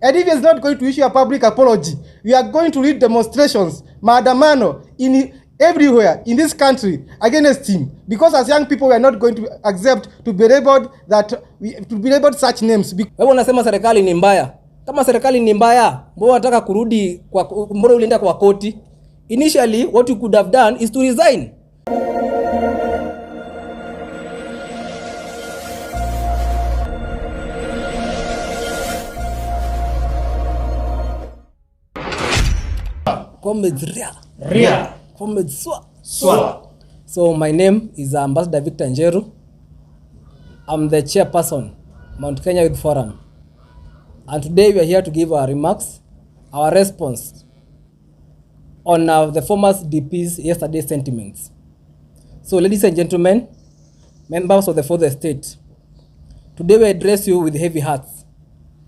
And if he is not going to issue a public apology, we are going to lead demonstrations, maandamano, everywhere in this country against him. Because as young people, we are not going to accept to be labeled such names. Wewe unasema serikali ni mbaya. Kama serikali ni mbaya, mbona unataka kurudi kwa, mbona ulienda kwa koti? Initially, what you could have done is to resign. Ria. So my name is Ambassador Victor Njeru. I'm the chairperson, Mount Kenya Youth Forum. And today we are here to give our remarks, our response on the former DP's yesterday's sentiments. So ladies and gentlemen, members of the fourth estate, today we address you with heavy hearts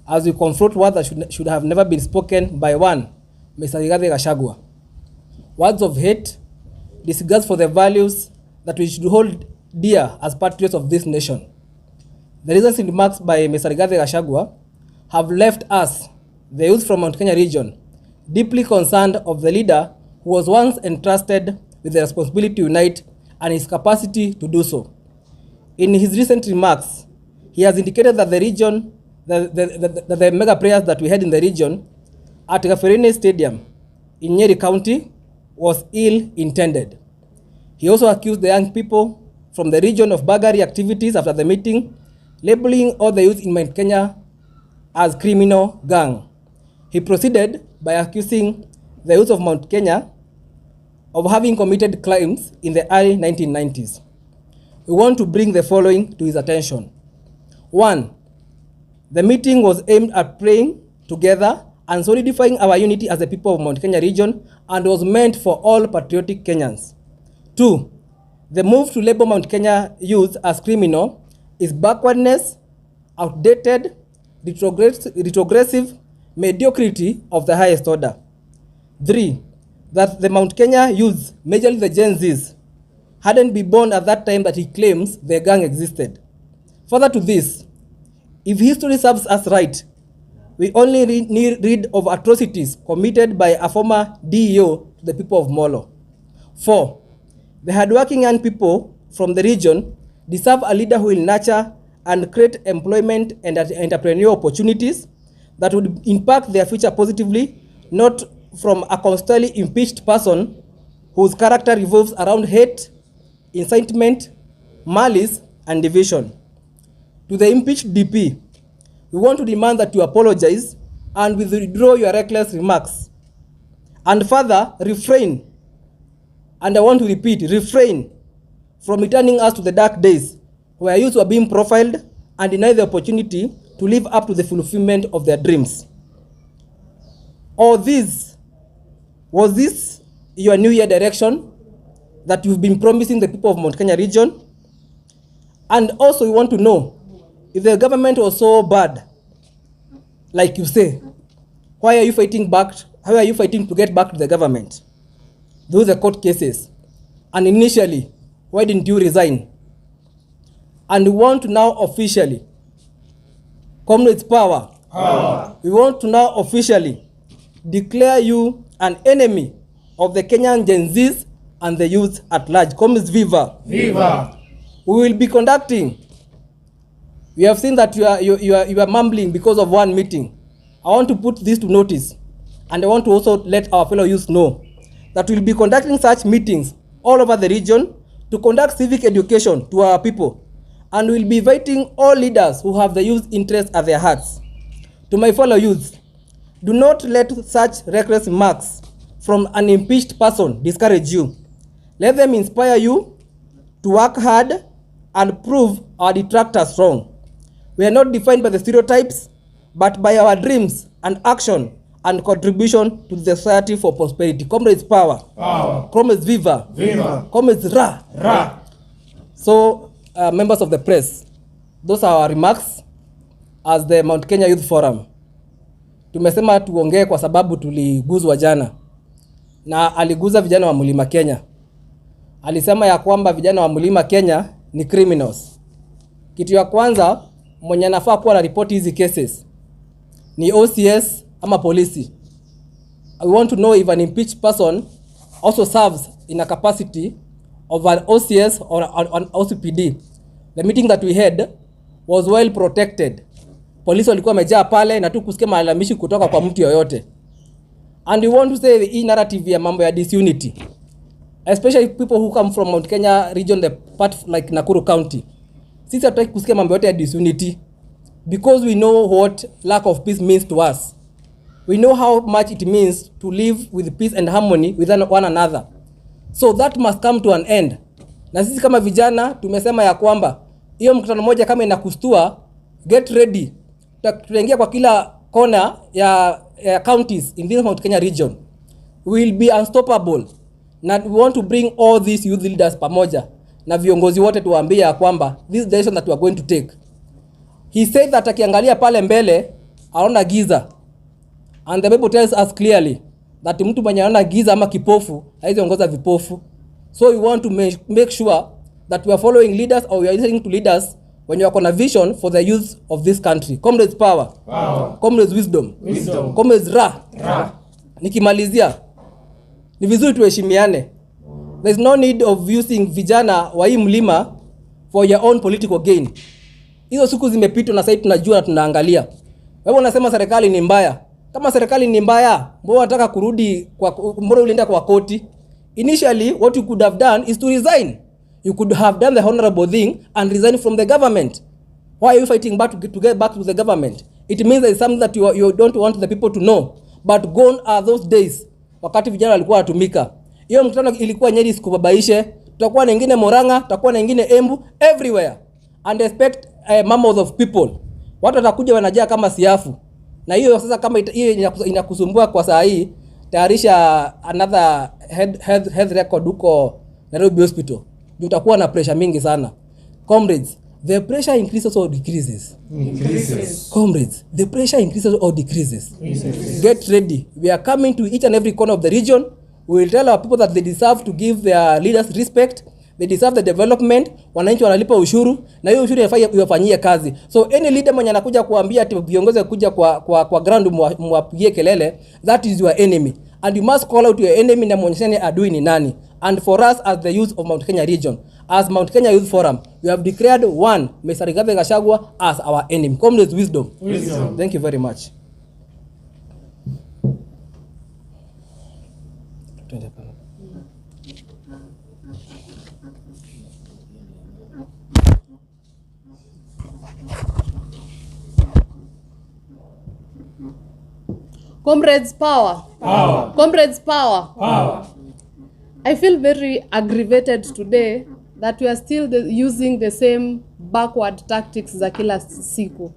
as we confront words that should have never been spoken by one, Mr. Gachagua. Words of hate, disgust for the values that we should hold dear as patriots of this nation. The recent remarks by Mr. Gachagua have left us, the youth from Mount Kenya region, deeply concerned of the leader who was once entrusted with the responsibility to unite and his capacity to do so. In his recent remarks, he has indicated that the region, the mega prayers that we had in the region at Gaferene Stadium in Nyeri County was ill-intended. He also accused the young people from the region of burglary activities after the meeting, labeling all the youth in Mount Kenya as criminal gang. He proceeded by accusing the youth of Mount Kenya of having committed crimes in the early 1990s. We want to bring the following to his attention. 1. The meeting was aimed at praying together and solidifying our unity as the people of Mount Kenya region and was meant for all patriotic Kenyans. 2. The move to label Mount Kenya youth as criminal is backwardness, outdated, retrogressive mediocrity of the highest order. 3. That the Mount Kenya youth, majorly the Gen Zs, hadn't been born at that time that he claims the gang existed. Further to this, if history serves us right, we only read of atrocities committed by a former DEO to the people of Molo. 4. The hardworking young people from the region deserve a leader who will nurture and create employment and entrepreneurial opportunities that would impact their future positively, not from a constantly impeached person whose character revolves around hate, incitement, malice, and division. To the impeached DP, we want to demand that you apologize and withdraw your reckless remarks. And further, refrain, and I want to repeat, refrain from returning us to the dark days where youth were being profiled and denied the opportunity to live up to the fulfillment of their dreams. Was this your New Year direction that you've been promising the people of Mount Kenya region? And also we want to know, if the government was so bad, like you say, why are you fighting back? How are you fighting to get back to the government? Those are court cases. And initially, why didn't you resign? And we want to now officially, comrades power. We want to now officially declare you an enemy of the Kenyan Gen Zs and the youth at large. Comrades, viva. Viva. We will be conducting. We have seen that you are mumbling because of one meeting. I want to put this to notice, and I want to also let our fellow youth know that we will be conducting such meetings all over the region to conduct civic education to our people, and we will be inviting all leaders who have the youth interest at their hearts. To my fellow youth, do not let such reckless remarks from an impeached person discourage you. Let them inspire you to work hard and prove our detractors wrong. We are not defined by the stereotypes, but by our dreams and action and contribution to the society for prosperity. Comrades power. Power. Comrades viva. Viva. Comrades ra. Ra. So, members of the press, those are our remarks as the Mount Kenya Youth Forum. Tumesema tuongee kwa sababu tuliguzwa jana. Na aliguza vijana wa Mlima Kenya. Alisema ya kwamba vijana wa Mlima Kenya ni criminals. Kitu ya kwanza, mwenye anafaa kuwa na report hizi cases ni OCS ama polisi. We want to know if an impeached person also serves in a capacity of an OCS or an OCPD. The meeting that we had was well protected. Polisi walikuwa wamejaa pale na tu kusikia malalamishi kutoka kwa mtu yoyote. And we want to say hii narrative ya mambo ya disunity, especially people who come from Mount Kenya region, the part like Nakuru County. Sisi hatutaki kusikia mambo yote ya disunity because we know what lack of peace means to us. We know how much it means to live with peace and harmony with one another. So that must come to an end. Na sisi kama vijana tumesema ya kwamba hiyo mkutano moja kama inakustua, get ready. Tutaingia kwa kila kona ya counties in this Mount Kenya region. We will be unstoppable. Na we want to bring all these youth leaders pamoja na viongozi wote tuwaambie ya kwamba this decision that we are going to take. He said that akiangalia pale mbele aona giza. And the Bible tells us clearly that mtu mwenye anaona giza ama kipofu haiwezi ongoza vipofu. So we want to make sure that we are following leaders or we are listening to leaders when you are on a vision for the youth of this country. Comrades power. Power. Comrades wisdom. Wisdom. Comrades ra. Nikimalizia, ni vizuri tuheshimiane. There is no need of using vijana wa hii mlima for your own political gain. Hizo siku zimepita na sasa tunajua na tunaangalia. Wewe unasema serikali ni mbaya. Kama serikali ni mbaya, mbona unataka kurudi mbona ulienda kwa koti? Initially what you could have done is to resign. You could have done the honorable thing and resign from the government. Why are you fighting back to get back to the government? It means there is something that you don't want the people to know. But gone are those days wakati vijana walikuwa watumika. Hiyo mkutano ilikuwa Nyeri, sikubabaishe. Tutakuwa na nyingine Moranga, tutakuwa na nyingine Embu, everywhere. And expect mammoth of people. Watu watakuja wanajaa kama siafu. Na hiyo sasa kama hiyo inakusumbua kwa saa hii, tayarisha another health record huko Nairobi Hospital. Utakuwa na pressure mingi sana. Comrades, the pressure increases or decreases? Increases. Comrades, the pressure increases or decreases? Increases. Get ready. We are coming to each and every corner of the region. We will tell our people that they deserve to give their leaders respect. They deserve the development. Wananchi wanalipa ushuru na hiyo ushuru inafaa iwafanyie kazi. So any leader mwenye anakuja kuambia ati viongozi kuja kwa ground mwapigie kelele, that is your enemy. And you must call out your enemy na muonyeshane adui ni nani. And for us as the youth of Mount Kenya region, as Mount Kenya Youth Forum, we have declared one, Mr. Gachagua, as our enemy. Comrades, wisdom. Wisdom. Thank you very much. Comrades power. Power. Comrades power. Power. I feel very aggravated today that we are still using the same backward tactics za kila siku.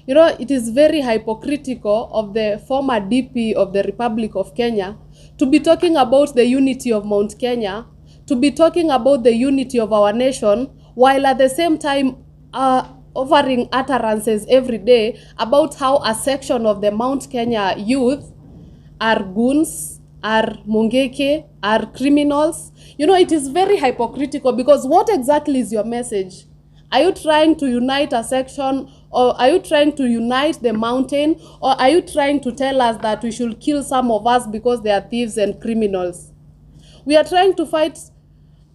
You know, it is very hypocritical of the former DP of the Republic of Kenya to be talking about the unity of Mount Kenya, to be talking about the unity of our nation, while at the same time offering utterances every day about how a section of the Mount Kenya youth are goons, are Mungiki, are criminals. You know, it is very hypocritical because what exactly is your message? Are you trying to unite a section, or are you trying to unite the mountain, or are you trying to tell us that we should kill some of us because they are thieves and criminals? We are trying to fight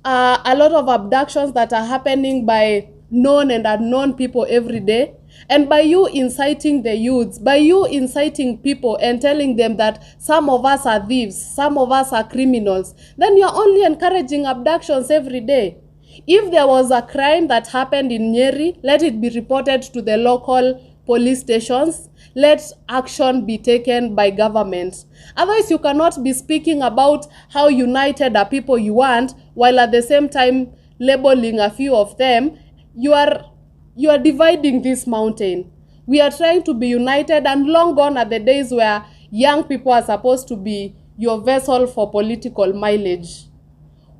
a lot of abductions that are happening by known and unknown people every day. And by you inciting the youths, by you inciting people and telling them that some of us are thieves, some of us are criminals, then you're only encouraging abductions every day. If there was a crime that happened in Nyeri, let it be reported to the local police stations. Let action be taken by government. Otherwise, you cannot be speaking about how united are people you want, while at the same time labeling a few of them. You are dividing this mountain. We are trying to be united, and long gone are the days where young people are supposed to be your vessel for political mileage.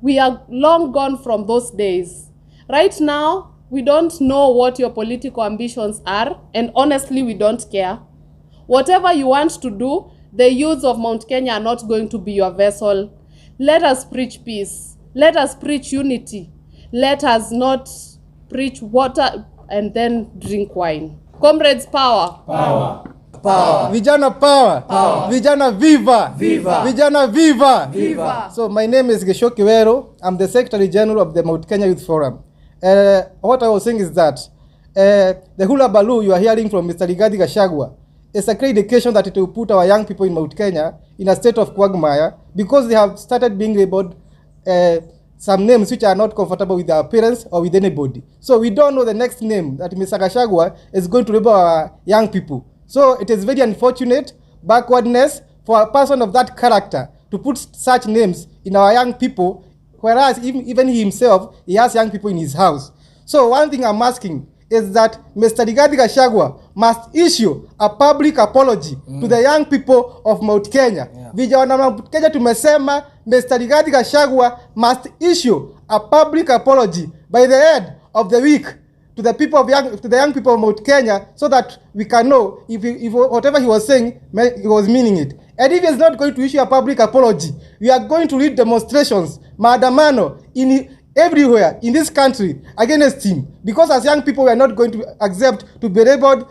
We are long gone from those days. Right now, we don't know what your political ambitions are, and honestly, we don't care. Whatever you want to do, the youths of Mount Kenya are not going to be your vessel. Let us preach peace. Let us preach unity. Let us not preach water and then drink wine. Comrades, power. Power. power. Vijana power. Power. Vijana viva. Viva. Vijana viva. Viva. So my name is Gachagua. I'm the Secretary General of the Mount Kenya Youth Forum. What I was saying is that the hula baloo you are hearing from Mr. Gachagua is a clear indication that it will put our young people in Mount Kenya in a state of quagmire because they have started being labeled some names which are not comfortable with their parents or with anybody. So we don't know the next name that Mr. Gachagua is going to label our young people. So it is very unfortunate backwardness for a person of that character to put such names in our young people, whereas even he himself, he has young people in his house. So one thing I'm asking is that Mr. Gachagua must issue a public apology to the young people of Mount Kenya. Vijana Mount Kenya tumesema Mr. Gachagua must issue a public apology by the end of the week to the people of to the young people of Mount Kenya, so that we can know if whatever he was saying he was meaning it. And if he is not going to issue a public apology, we are going to lead demonstrations, maandamano everywhere in this country against him, because as young people we are not going to accept to be labeled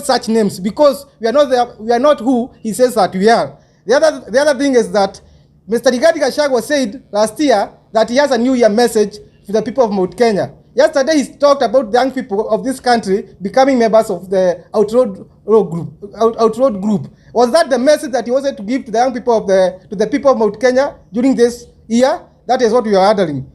such names, because we are not who he says that we are. The other thing is that Mr. Gachagua said last year that he has a New Year message to the people of Mount Kenya. Yesterday he talked about the young people of this country becoming members of the outroad group. Was that the message that he wanted to give to the young people of the people of Mount Kenya during this year? That is what we are ordering.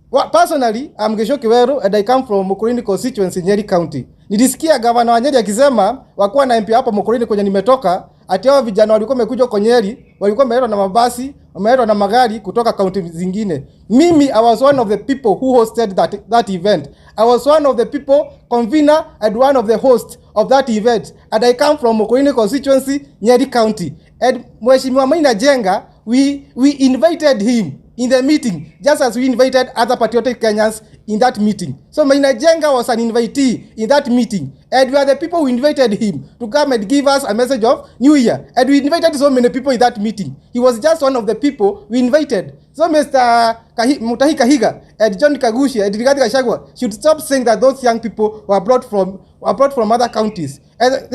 Well, personally, I'm Gachagua and I come from Mukurweini constituency, Nyeri County. Nilisikia gavana wa Nyeri akisema wakuwa na MP hapa Mukurweini kwenye nimetoka, ati hao vijana walikuwa wamekuja kwa Nyeri, walikuwa wameletwa na mabasi, wameletwa na magari kutoka kaunti zingine. Mimi, I was one of the people who hosted that event. I was one of the people, convener and one of the hosts of that event. And I come from Mukurweini constituency, Nyeri County. And Mheshimiwa Maina Jenga, we invited him in the meeting, just as we invited other patriotic Kenyans in that meeting. So Maina Jenga was an invitee in that meeting, and we are the people who invited him to come and give us a message of New Year. And we invited so many people in that meeting. He was just one of the people we invited. So Mr. Mutahi Kahiga and John Kagushi and Rigathi Gachagua should stop saying that those young people were brought from other counties. And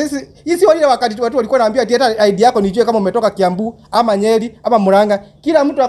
hisi wale wakati watu walikuwa naambia ati hata ID yako nijue kama umetoka Kiambu ama Nyeri ama Murang'a. Kila mtu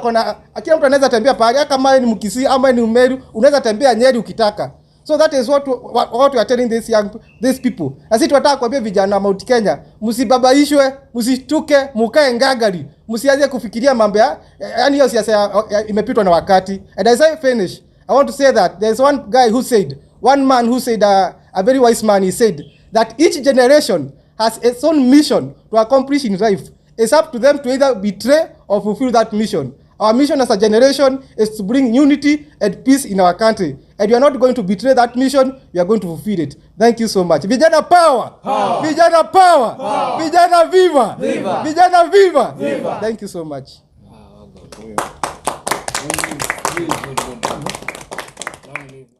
anaweza tembea pale, kama ni Mkisii ama ni Umeru, unaweza tembea Nyeri ukitaka. So that is what we are telling these people. Na sisi tunataka kuambia vijana Mount Kenya, msibabaishwe, msituke, mukae ngagari, msianze kufikiria mambo yani hiyo siasa imepitwa na wakati. And as I finish, I want to say that there is one man who said a very wise man, he said that each generation has its own mission to accomplish in life. It's up to them to either betray or fulfill that mission. Our mission as a generation is to bring unity and peace in our country. And we are not going to betray that mission, we are going to fulfill it. Thank you so much. Vijana power! Power! Vijana power! Power! Vijana viva! Viva! Vijana viva! Viva! Thank you so much.